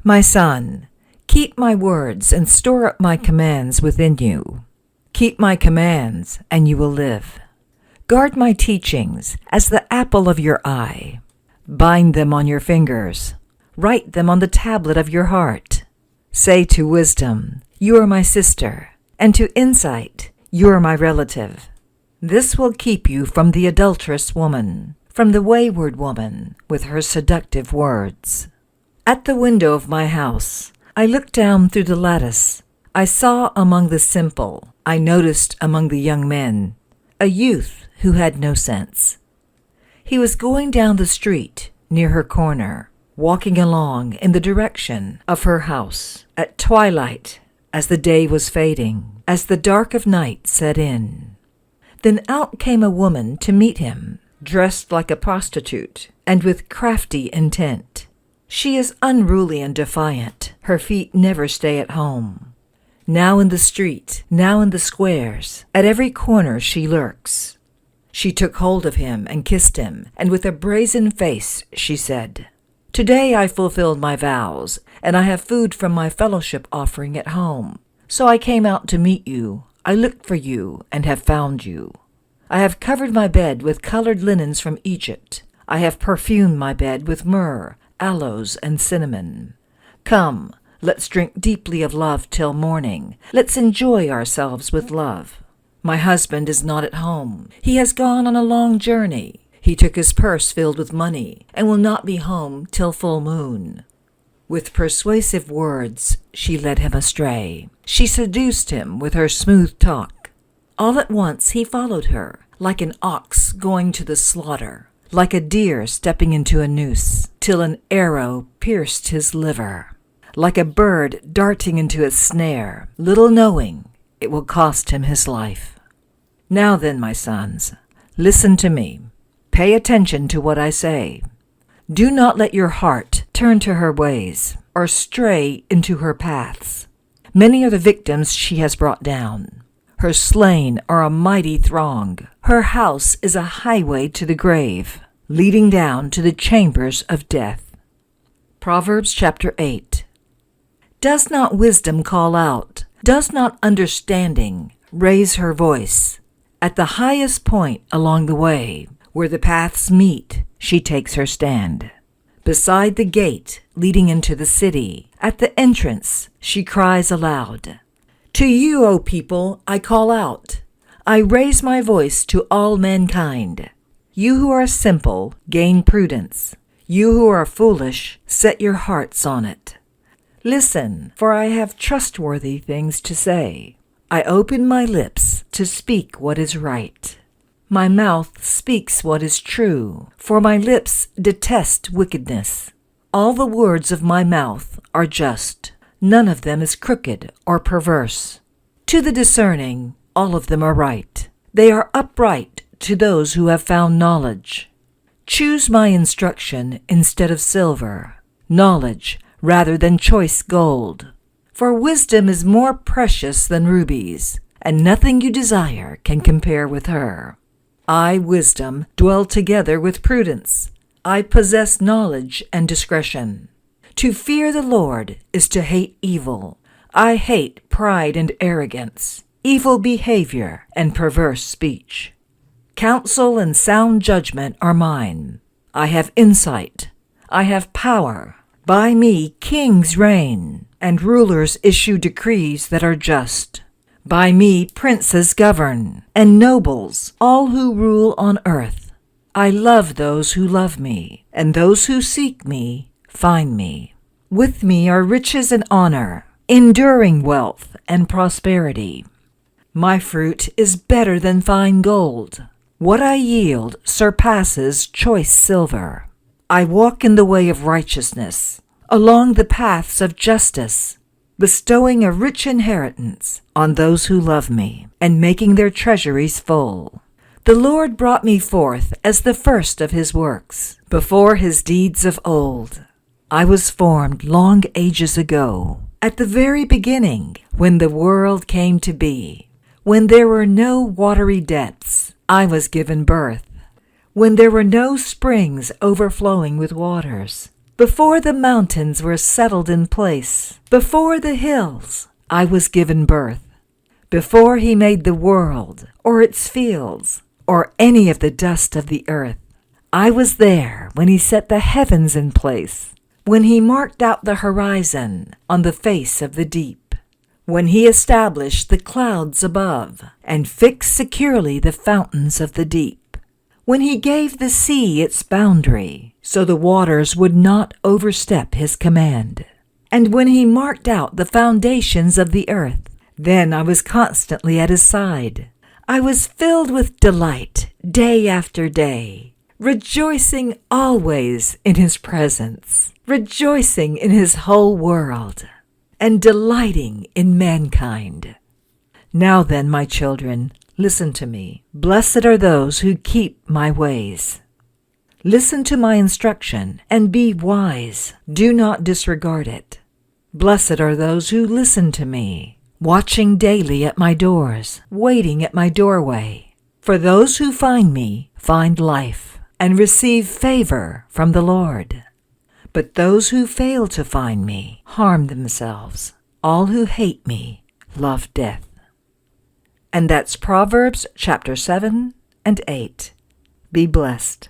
My son, keep my words and store up my commands within you. Keep my commands, and you will live. Guard my teachings as the apple of your eye. Bind them on your fingers. Write them on the tablet of your heart. Say to wisdom, you are my sister, and to insight, you are my relative. This will keep you from the adulterous woman, from the wayward woman with her seductive words. At the window of my house, I looked down through the lattice. I saw among the simple, I noticed among the young men, a youth who had no sense. He was going down the street near her corner, walking along in the direction of her house at twilight as the day was fading, as the dark of night set in. Then out came a woman to meet him, dressed like a prostitute and with crafty intent. She is unruly and defiant. Her feet never stay at home. Now in the street, now in the squares, at every corner she lurks. She took hold of him and kissed him, and with a brazen face she said, "Today I fulfilled my vows, and I have food from my fellowship offering at home. So I came out to meet you. I looked for you and have found you. I have covered my bed with colored linens from Egypt. I have perfumed my bed with myrrh, aloes, and cinnamon. Come, let's drink deeply of love till morning. Let's enjoy ourselves with love. My husband is not at home. He has gone on a long journey. He took his purse filled with money and will not be home till full moon." With persuasive words, she led him astray. She seduced him with her smooth talk. All at once he followed her, like an ox going to the slaughter, like a deer stepping into a noose, till an arrow pierced his liver, like a bird darting into a snare, little knowing it will cost him his life. Now then, my sons, listen to me. Pay attention to what I say. Do not let your heart turn to her ways, or stray into her paths. Many are the victims she has brought down. Her slain are a mighty throng. Her house is a highway to the grave, leading down to the chambers of death. Proverbs chapter 8. Does not wisdom call out? Does not understanding raise her voice? At the highest point along the way, where the paths meet, she takes her stand. Beside the gate leading into the city, at the entrance, she cries aloud, "To you, O people, I call out. I raise my voice to all mankind. You who are simple, gain prudence. You who are foolish, set your hearts on it. Listen, for I have trustworthy things to say. I open my lips to speak what is right. My mouth speaks what is true, for my lips detest wickedness. All the words of my mouth are just. None of them is crooked or perverse. To the discerning, all of them are right. They are upright to those who have found knowledge. Choose my instruction instead of silver, knowledge rather than choice gold. For wisdom is more precious than rubies, and nothing you desire can compare with her. I, wisdom, dwell together with prudence. I possess knowledge and discretion. To fear the Lord is to hate evil. I hate pride and arrogance, evil behavior and perverse speech. Counsel and sound judgment are mine. I have insight. I have power. By me kings reign, and rulers issue decrees that are just. By me princes govern, and nobles, all who rule on earth. I love those who love me, and those who seek me find me. With me are riches and honor, enduring wealth and prosperity. My fruit is better than fine gold. What I yield surpasses choice silver. I walk in the way of righteousness, along the paths of justice, bestowing a rich inheritance on those who love me, and making their treasuries full. The Lord brought me forth as the first of his works, before his deeds of old. I was formed long ages ago, at the very beginning, when the world came to be. When there were no watery depths, I was given birth. When there were no springs overflowing with waters, Before the mountains were settled in place, before the hills, I was given birth. Before he made the world, or its fields, or any of the dust of the earth, I was there when he set the heavens in place, when he marked out the horizon on the face of the deep, when he established the clouds above and fixed securely the fountains of the deep, when he gave the sea its boundary so the waters would not overstep his command, and when he marked out the foundations of the earth. Then I was constantly at his side. I was filled with delight day after day, rejoicing always in his presence, rejoicing in his whole world, and delighting in mankind. Now then, my children, listen to me. Blessed are those who keep my ways. Listen to my instruction and be wise. Do not disregard it. Blessed are those who listen to me, watching daily at my doors, waiting at my doorway. For those who find me find life and receive favor from the Lord. But those who fail to find me harm themselves. All who hate me love death. And that's Proverbs chapter 7 and 8. Be blessed.